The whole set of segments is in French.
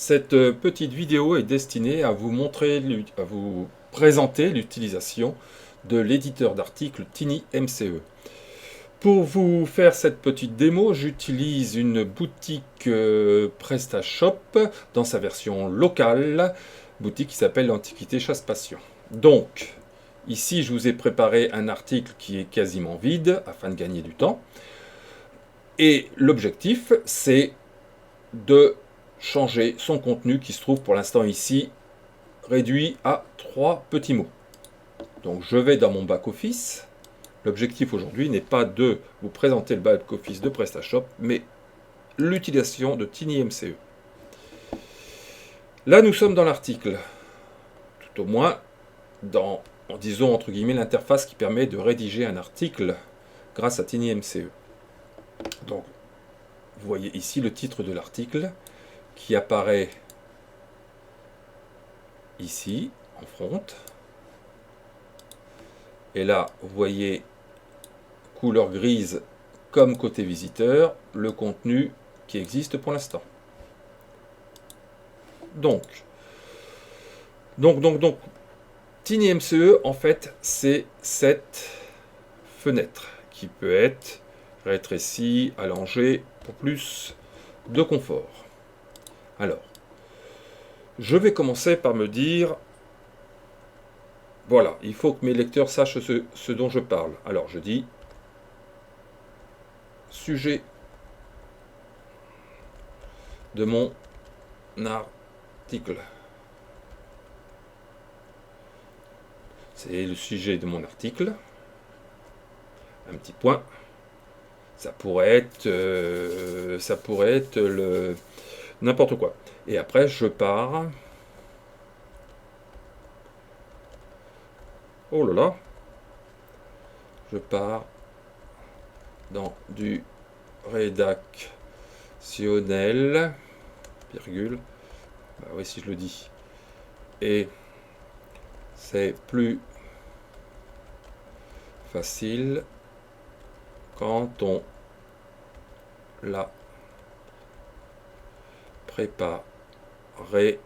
Cette petite vidéo est destinée à vous montrer, à vous présenter l'utilisation de l'éditeur d'articles TinyMCE. Pour vous faire cette petite démo, j'utilise une boutique PrestaShop dans sa version locale, boutique qui s'appelle l'Antiquité Chasse Passion. Donc, ici je vous ai préparé un article qui est quasiment vide afin de gagner du temps. Et l'objectif, c'est de changer son contenu qui se trouve pour l'instant ici réduit à 3 petits mots. Donc je vais dans mon back-office. L'objectif aujourd'hui n'est pas de vous présenter le back-office de PrestaShop, mais l'utilisation de TinyMCE. Là nous sommes dans l'article, tout au moins dans, disons entre guillemets, l'interface qui permet de rédiger un article grâce à TinyMCE. Donc vous voyez ici le titre de l'article qui apparaît ici en front. Et là, vous voyez couleur grise comme côté visiteur, le contenu qui existe pour l'instant. Donc, TinyMCE, en fait, c'est cette fenêtre qui peut être rétrécie, allongée pour plus de confort. Alors, je vais commencer par me dire, voilà, il faut que mes lecteurs sachent ce dont je parle. Alors, je dis, sujet de mon article. C'est le sujet de mon article. Un petit point. Ça pourrait être le n'importe quoi. Et après, je pars. Oh là là. Je pars dans du rédactionnel, virgule. Bah oui, si je le dis. Et c'est plus facile quand on l'a préparé,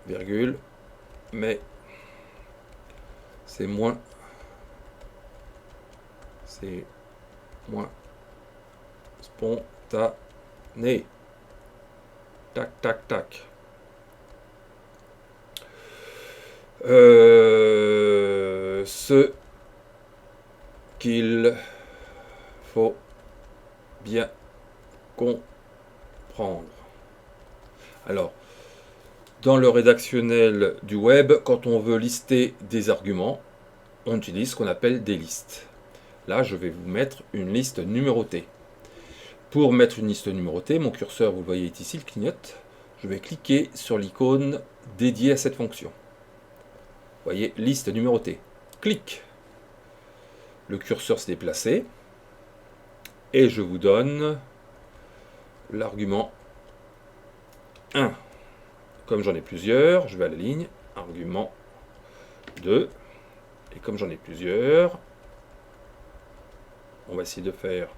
virgule, mais c'est moins spontané. Tac, tac, tac. Ce qu'il faut bien comprendre. Alors, dans le rédactionnel du web, quand on veut lister des arguments, on utilise ce qu'on appelle des listes. Là, je vais vous mettre une liste numérotée. Pour mettre une liste numérotée, mon curseur, vous le voyez ici, il clignote. Je vais cliquer sur l'icône dédiée à cette fonction. Vous voyez, liste numérotée. Clic. Le curseur s'est déplacé. Et je vous donne l'argument 1. Comme j'en ai plusieurs, je vais à la ligne. Argument 2. Et comme j'en ai plusieurs, on va essayer de faire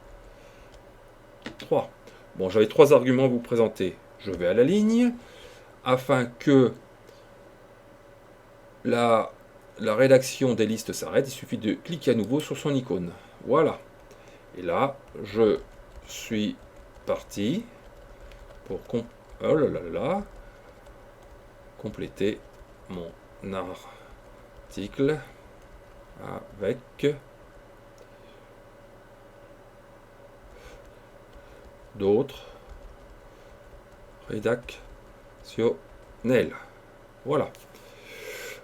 3. Bon, j'avais 3 arguments à vous présenter. Je vais à la ligne. Afin que la rédaction des listes s'arrête, il suffit de cliquer à nouveau sur son icône. Voilà. Et là, je suis parti pour compléter mon article avec d'autres rédactionnels. Voilà.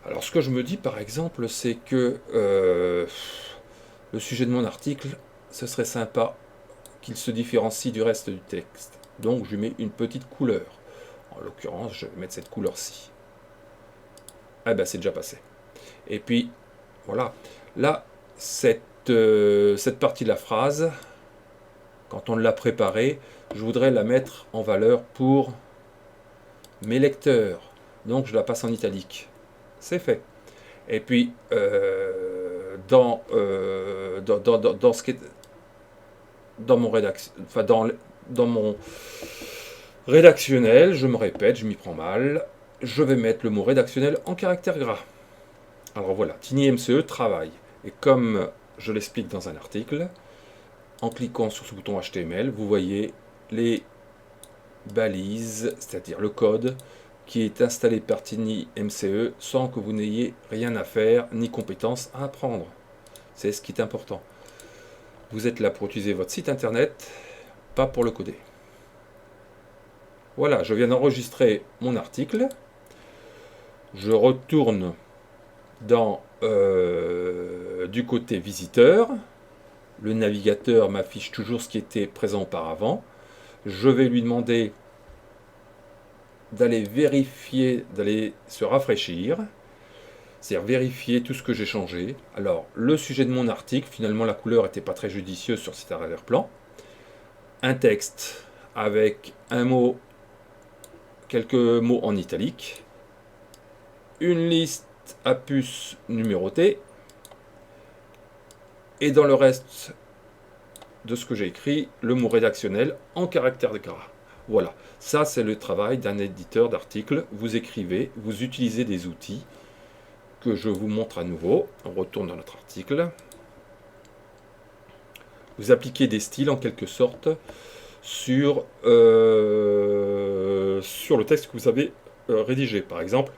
Alors ce que je me dis par exemple, c'est que le sujet de mon article, ce serait sympa qu'il se différencie du reste du texte. Donc je lui mets une petite couleur. En l'occurrence, je vais mettre cette couleur-ci. Ah ben c'est déjà passé. Et puis, voilà. Là, cette partie de la phrase, quand on l'a préparée, je voudrais la mettre en valeur pour mes lecteurs. Donc je la passe en italique. C'est fait. Et puis, dans ce qui est dans mon rédaction, enfin dans mon Rédactionnel, je me répète, je m'y prends mal. Je vais mettre le mot rédactionnel en caractère gras. Alors voilà, TinyMCE travaille. Et comme je l'explique dans un article, en cliquant sur ce bouton HTML, vous voyez les balises, c'est-à-dire le code qui est installé par TinyMCE sans que vous n'ayez rien à faire ni compétences à apprendre. C'est ce qui est important. Vous êtes là pour utiliser votre site internet, pas pour le coder. Voilà, je viens d'enregistrer mon article. Je retourne dans du côté visiteur. Le navigateur m'affiche toujours ce qui était présent auparavant. Je vais lui demander d'aller vérifier, d'aller se rafraîchir, c'est-à-dire vérifier tout ce que j'ai changé. Alors, le sujet de mon article, finalement la couleur n'était pas très judicieuse sur cet arrière-plan. Un texte avec un mot, quelques mots en italique, une liste à puces numérotée, et dans le reste de ce que j'ai écrit, le mot rédactionnel en caractère gras. Voilà, ça c'est le travail d'un éditeur d'articles. Vous écrivez, vous utilisez des outils que je vous montre à nouveau. On retourne dans notre article. Vous appliquez des styles en quelque sorte sur le texte que vous avez rédigé. Par exemple,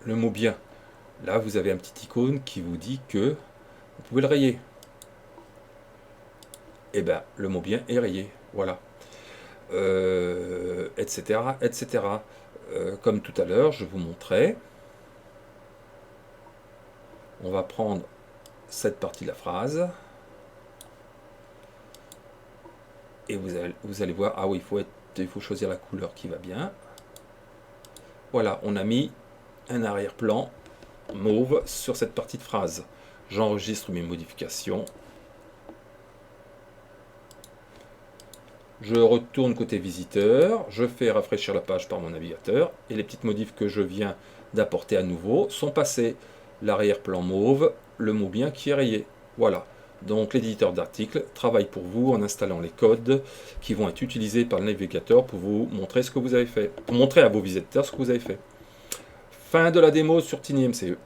le mot bien. Là, vous avez un petit icône qui vous dit que vous pouvez le rayer. Et bien, le mot bien est rayé. Voilà. Etc. etc. Comme tout à l'heure, je vous montrais. On va prendre cette partie de la phrase. Et vous allez voir, ah oui, il faut choisir la couleur qui va bien. Voilà, on a mis un arrière-plan mauve sur cette partie de phrase. J'enregistre mes modifications. Je retourne côté visiteur, je fais rafraîchir la page par mon navigateur et les petites modifs que je viens d'apporter à nouveau sont passées. L'arrière-plan mauve, le mot bien qui est rayé. Voilà. Donc l'éditeur d'articles travaille pour vous en installant les codes qui vont être utilisés par le navigateur pour vous montrer ce que vous avez fait, pour montrer à vos visiteurs ce que vous avez fait. Fin de la démo sur TinyMCE.